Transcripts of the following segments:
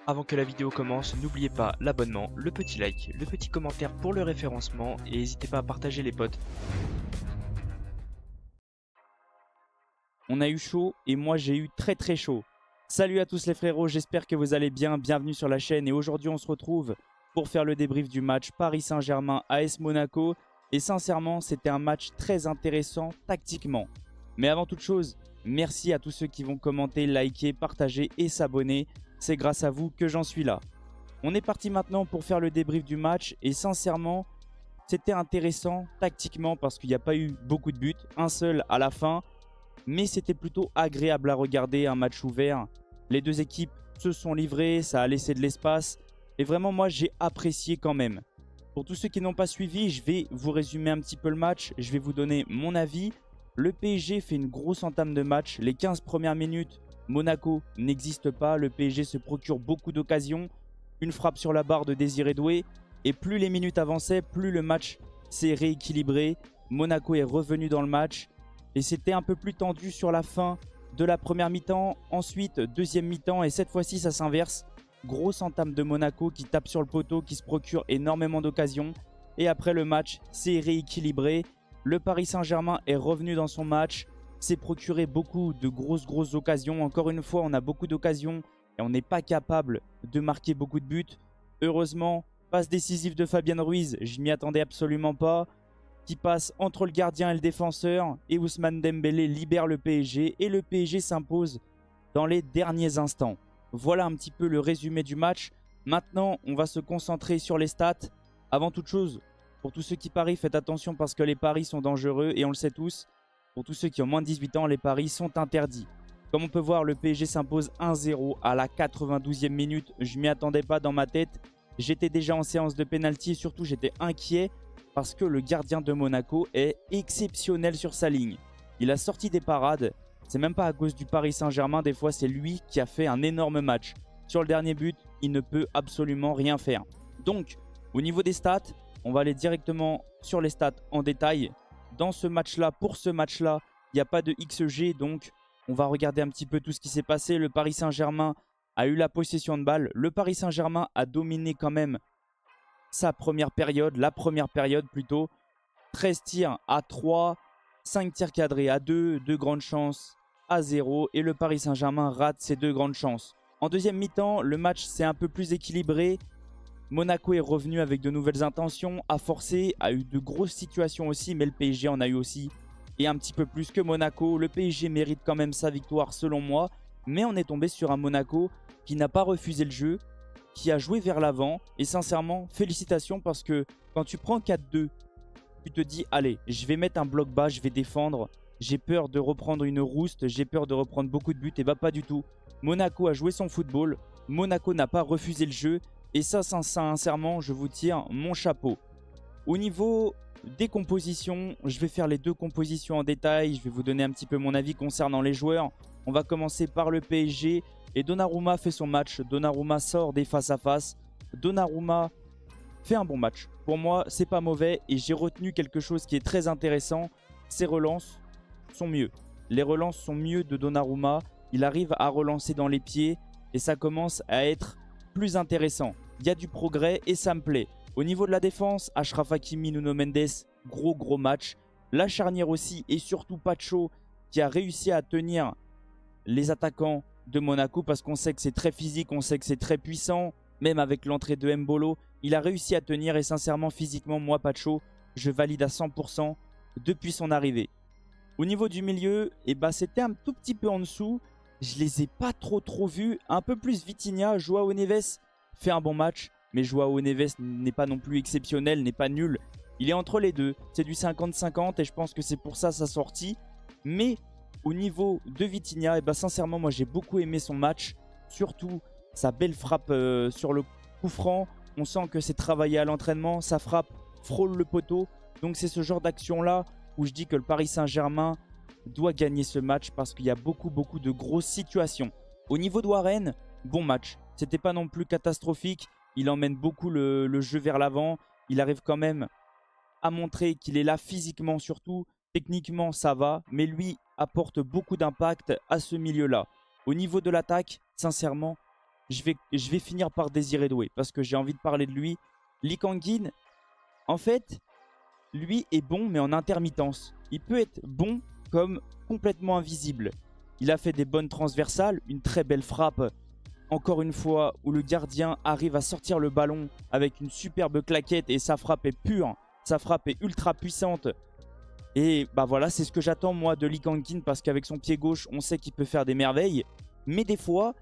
Avant que la vidéo commence, n'oubliez pas l'abonnement, le petit like, le petit commentaire pour le référencement et n'hésitez pas à partager les potes. On a eu chaud et moi j'ai eu très chaud. Salut à tous les frérots, j'espère que vous allez bien, bienvenue sur la chaîne et aujourd'hui on se retrouve pour faire le débrief du match Paris Saint-Germain AS Monaco et sincèrement c'était un match très intéressant tactiquement. Mais avant toute chose, merci à tous ceux qui vont commenter, liker, partager et s'abonner, c'est grâce à vous que j'en suis là. On est parti maintenant pour faire le débrief du match et sincèrement c'était intéressant tactiquement parce qu'il n'y a pas eu beaucoup de buts, un seul à la fin. Mais c'était plutôt agréable à regarder, un match ouvert. Les deux équipes se sont livrées, ça a laissé de l'espace. Et vraiment, moi, j'ai apprécié quand même. Pour tous ceux qui n'ont pas suivi, je vais vous résumer un petit peu le match. Je vais vous donner mon avis. Le PSG fait une grosse entame de match. Les 15 premières minutes, Monaco n'existe pas. Le PSG se procure beaucoup d'occasions. Une frappe sur la barre de Désiré Doué. Et plus les minutes avançaient, plus le match s'est rééquilibré. Monaco est revenu dans le match. Et c'était un peu plus tendu sur la fin de la première mi-temps. Ensuite, deuxième mi-temps. Et cette fois-ci, ça s'inverse. Grosse entame de Monaco qui tape sur le poteau, qui se procure énormément d'occasions. Et après le match, c'est rééquilibré. Le Paris Saint-Germain est revenu dans son match. S'est procuré beaucoup de grosses occasions. Encore une fois, on a beaucoup d'occasions. Et on n'est pas capable de marquer beaucoup de buts. Heureusement, passe décisive de Fabien Ruiz. Je m'y attendais absolument pas. Qui passe entre le gardien et le défenseur. Et Ousmane Dembélé libère le PSG. Et le PSG s'impose dans les derniers instants. Voilà un petit peu le résumé du match. Maintenant, on va se concentrer sur les stats. Avant toute chose, pour tous ceux qui parient, faites attention parce que les paris sont dangereux. Et on le sait tous, pour tous ceux qui ont moins de 18 ans, les paris sont interdits. Comme on peut voir, le PSG s'impose 1-0 à la 92e minute. Je ne m'y attendais pas dans ma tête. J'étais déjà en séance de pénalty et surtout j'étais inquiet. Parce que le gardien de Monaco est exceptionnel sur sa ligne. Il a sorti des parades. C'est même pas à cause du Paris Saint-Germain. Des fois, c'est lui qui a fait un énorme match. Sur le dernier but, il ne peut absolument rien faire. Donc, au niveau des stats, on va aller directement sur les stats en détail. Dans ce match-là, pour ce match-là, il n'y a pas de XG. Donc, on va regarder un petit peu tout ce qui s'est passé. Le Paris Saint-Germain a eu la possession de balle. Le Paris Saint-Germain a dominé quand même la première période plutôt. 13 tirs à 3, 5 tirs cadrés à 2, 2 grandes chances à 0 et le Paris Saint-Germain rate ces 2 grandes chances. En deuxième mi-temps, le match s'est un peu plus équilibré. Monaco est revenu avec de nouvelles intentions, a forcé, a eu de grosses situations aussi, mais le PSG en a eu aussi et un petit peu plus que Monaco. Le PSG mérite quand même sa victoire selon moi, mais on est tombé sur un Monaco qui n'a pas refusé le jeu, qui a joué vers l'avant. Et sincèrement, félicitations parce que quand tu prends 4-2, tu te dis, allez, je vais mettre un bloc bas, je vais défendre. J'ai peur de reprendre une rouste, j'ai peur de reprendre beaucoup de buts. Et bah pas du tout. Monaco a joué son football. Monaco n'a pas refusé le jeu. Et ça, sincèrement, je vous tire mon chapeau. Au niveau des compositions, je vais faire les deux compositions en détail. Je vais vous donner un petit peu mon avis concernant les joueurs. On va commencer par le PSG. Et Donnarumma fait son match. Donnarumma sort des face-à-face. Donnarumma fait un bon match. Pour moi, c'est pas mauvais. Et j'ai retenu quelque chose qui est très intéressant. Ses relances sont mieux. Les relances sont mieux de Donnarumma. Il arrive à relancer dans les pieds. Et ça commence à être plus intéressant. Il y a du progrès et ça me plaît. Au niveau de la défense, Achraf Hakimi, Nuno Mendes, gros match. La charnière aussi et surtout Pacho qui a réussi à tenir les attaquants de Monaco parce qu'on sait que c'est très physique, on sait que c'est très puissant. Même avec l'entrée de Mbolo, il a réussi à tenir et sincèrement physiquement, moi Pacho, je valide à 100% depuis son arrivée. Au niveau du milieu, c'était un tout petit peu en dessous. Je les ai pas trop vus. Un peu plus Vitinha, Joao Neves fait un bon match. Mais Joao Neves n'est pas non plus exceptionnel, n'est pas nul. Il est entre les deux. C'est du 50-50 et je pense que c'est pour ça sa sortie. Mais au niveau de Vitinha, sincèrement, moi j'ai beaucoup aimé son match. Surtout sa belle frappe sur le coup franc. On sent que c'est travaillé à l'entraînement. Sa frappe frôle le poteau. Donc c'est ce genre d'action-là où je dis que le Paris Saint-Germain doit gagner ce match parce qu'il y a beaucoup de grosses situations. Au niveau de Warren, bon match. C'était pas non plus catastrophique. Il emmène beaucoup le jeu vers l'avant. Il arrive quand même à montrer qu'il est là physiquement surtout. Techniquement, ça va. Mais lui apporte beaucoup d'impact à ce milieu-là. Au niveau de l'attaque, sincèrement, je vais finir par Désiré Doué parce que j'ai envie de parler de lui. Lee Kang-in, en fait, lui est bon mais en intermittence. Il peut être bon comme complètement invisible. Il a fait des bonnes transversales, une très belle frappe. Encore une fois, où le gardien arrive à sortir le ballon avec une superbe claquette et sa frappe est pure. Sa frappe est ultra puissante. Et bah voilà, c'est ce que j'attends moi de Lee Kang-in parce qu'avec son pied gauche, on sait qu'il peut faire des merveilles. Mais des fois,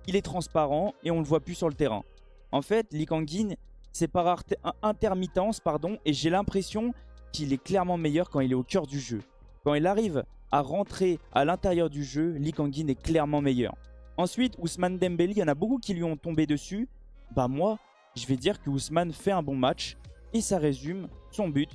il est transparent et on ne le voit plus sur le terrain. En fait, Lee Kang-in, c'est par intermittence, et j'ai l'impression qu'il est clairement meilleur quand il est au cœur du jeu. Quand il arrive à rentrer à l'intérieur du jeu, Lee Kang-in est clairement meilleur. Ensuite, Ousmane Dembélé, il y en a beaucoup qui lui ont tombé dessus. Bah moi, je vais dire que Ousmane fait un bon match et ça résume son but.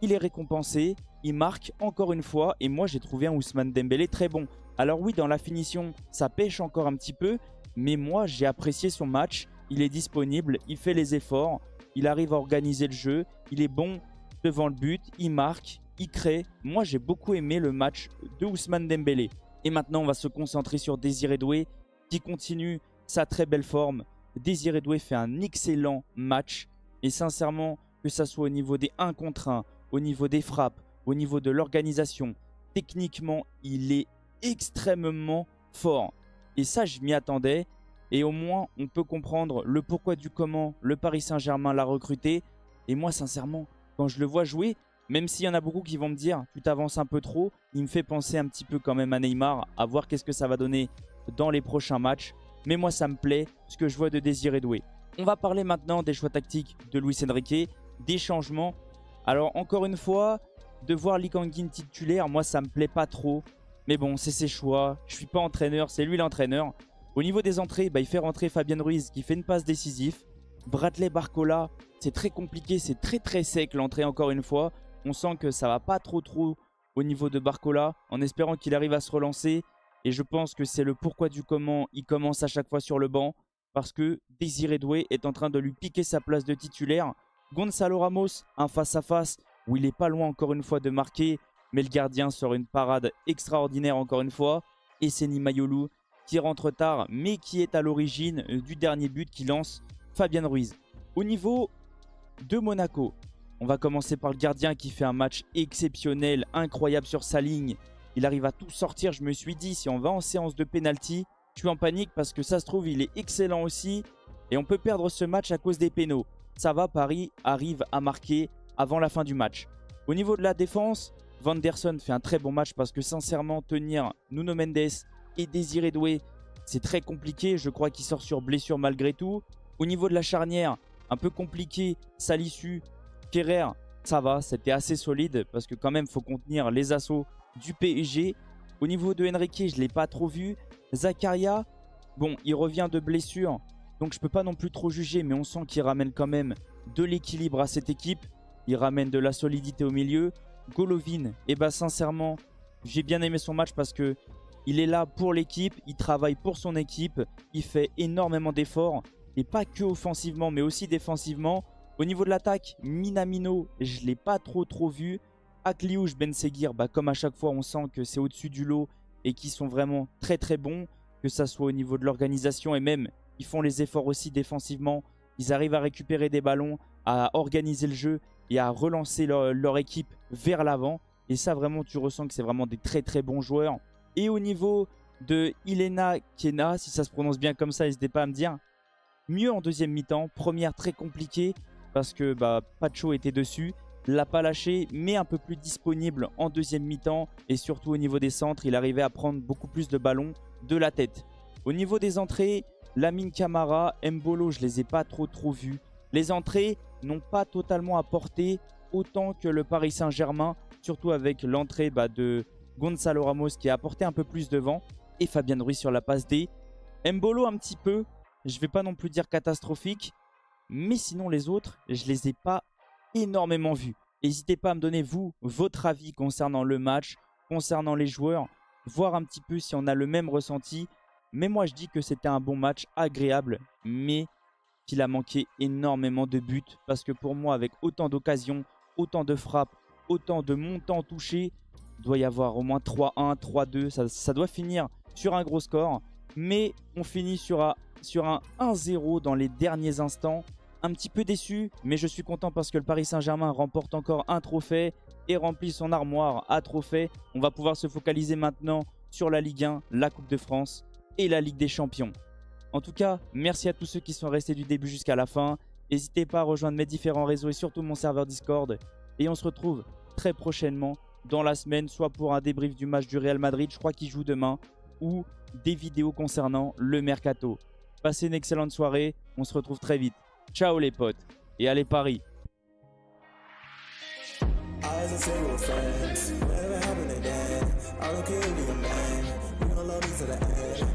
Il est récompensé, il marque encore une fois et moi j'ai trouvé un Ousmane Dembélé très bon. Alors oui, dans la finition, ça pêche encore un petit peu, mais moi j'ai apprécié son match. Il est disponible, il fait les efforts, il arrive à organiser le jeu, il est bon devant le but, il marque, il crée. Moi j'ai beaucoup aimé le match de Ousmane Dembélé. Et maintenant on va se concentrer sur Désiré Doué qui continue sa très belle forme. Désiré Doué fait un excellent match et sincèrement, que ça soit au niveau des 1 contre 1, au niveau des frappes, au niveau de l'organisation, techniquement il est extrêmement fort. Et ça je m'y attendais. Et au moins, on peut comprendre le pourquoi du comment le Paris Saint-Germain l'a recruté. Et moi, sincèrement, quand je le vois jouer, même s'il y en a beaucoup qui vont me dire « tu t'avances un peu trop », il me fait penser un petit peu quand même à Neymar, à voir qu'est-ce que ça va donner dans les prochains matchs. Mais moi, ça me plaît, ce que je vois de Désiré Doué. On va parler maintenant des choix tactiques de Luis Enrique, des changements. Alors, encore une fois, de voir Lee Kang-in titulaire, moi, ça me plaît pas trop. Mais bon, c'est ses choix. Je suis pas entraîneur, c'est lui l'entraîneur. Au niveau des entrées, il fait rentrer Fabien Ruiz qui fait une passe décisive. Bradley Barcola, c'est très compliqué, c'est très sec l'entrée encore une fois. On sent que ça va pas trop au niveau de Barcola, en espérant qu'il arrive à se relancer. Et je pense que c'est le pourquoi du comment il commence à chaque fois sur le banc. Parce que Désiré Doué est en train de lui piquer sa place de titulaire. Gonzalo Ramos, un face-à-face où il est pas loin encore une fois de marquer. Mais le gardien sort une parade extraordinaire encore une fois. Et c'est Nimayolou qui rentre tard, mais qui est à l'origine du dernier but qui lance Fabien Ruiz. Au niveau de Monaco, on va commencer par le gardien qui fait un match exceptionnel, incroyable sur sa ligne. Il arrive à tout sortir. Je me suis dit, si on va en séance de pénalty, je suis en panique parce que ça se trouve, il est excellent aussi. Et on peut perdre ce match à cause des pénaux. Ça va, Paris arrive à marquer avant la fin du match. Au niveau de la défense, Vanderson fait un très bon match parce que sincèrement, tenir Nuno Mendes et Désiré Doué, c'est très compliqué. Je crois qu'il sort sur blessure malgré tout. Au niveau de la charnière, un peu compliqué. Salisu, Kerrer, ça va, c'était assez solide parce que quand même, il faut contenir les assauts du PSG. Au niveau de Enrique, je ne l'ai pas trop vu. Zakaria, bon, il revient de blessure, donc je ne peux pas non plus trop juger, mais on sent qu'il ramène quand même de l'équilibre à cette équipe. Il ramène de la solidité au milieu. Golovin, sincèrement, j'ai bien aimé son match parce que il est là pour l'équipe, il travaille pour son équipe, il fait énormément d'efforts, et pas que offensivement, mais aussi défensivement. Au niveau de l'attaque, Minamino, je ne l'ai pas trop vu. Akliouche, Benseguir, comme à chaque fois, on sent que c'est au-dessus du lot et qu'ils sont vraiment très bons, que ça soit au niveau de l'organisation et même, ils font les efforts aussi défensivement. Ils arrivent à récupérer des ballons, à organiser le jeu et à relancer leur équipe vers l'avant. Et ça, vraiment, tu ressens que c'est vraiment des très bons joueurs. Et au niveau de Ilena Kena, si ça se prononce bien comme ça, n'hésitez pas à me dire. Mieux en deuxième mi-temps. Première très compliquée parce que Pacho était dessus. L'a pas lâché, mais un peu plus disponible en deuxième mi-temps. Et surtout au niveau des centres, il arrivait à prendre beaucoup plus de ballons de la tête. Au niveau des entrées, Lamine Camara, Mbolo, je les ai pas trop vus. Les entrées n'ont pas totalement apporté autant que le Paris Saint-Germain. Surtout avec l'entrée de Gonzalo Ramos qui a apporté un peu plus devant. Et Fabien Ruiz sur la passe D. Mbolo un petit peu, je vais pas non plus dire catastrophique. Mais sinon les autres, je les ai pas énormément vus. N'hésitez pas à me donner vous, votre avis concernant le match, concernant les joueurs. Voir un petit peu si on a le même ressenti. Mais moi je dis que c'était un bon match, agréable. Mais qu'il a manqué énormément de buts. Parce que pour moi avec autant d'occasions, autant de frappes, autant de montants touchés, il doit y avoir au moins 3-1, 3-2. Ça doit finir sur un gros score. Mais on finit sur un 1-0 dans les derniers instants. Un petit peu déçu, mais je suis content parce que le Paris Saint-Germain remporte encore un trophée et remplit son armoire à trophées. On va pouvoir se focaliser maintenant sur la Ligue 1, la Coupe de France et la Ligue des Champions. En tout cas, merci à tous ceux qui sont restés du début jusqu'à la fin. N'hésitez pas à rejoindre mes différents réseaux et surtout mon serveur Discord. Et on se retrouve très prochainement dans la semaine, soit pour un débrief du match du Real Madrid, je crois qu'il joue demain, ou des vidéos concernant le Mercato. Passez une excellente soirée, on se retrouve très vite. Ciao les potes, et allez Paris! Eyes and say we're friends. Whatever happened to that? I don't care if you're a man. We gon' love me to the end.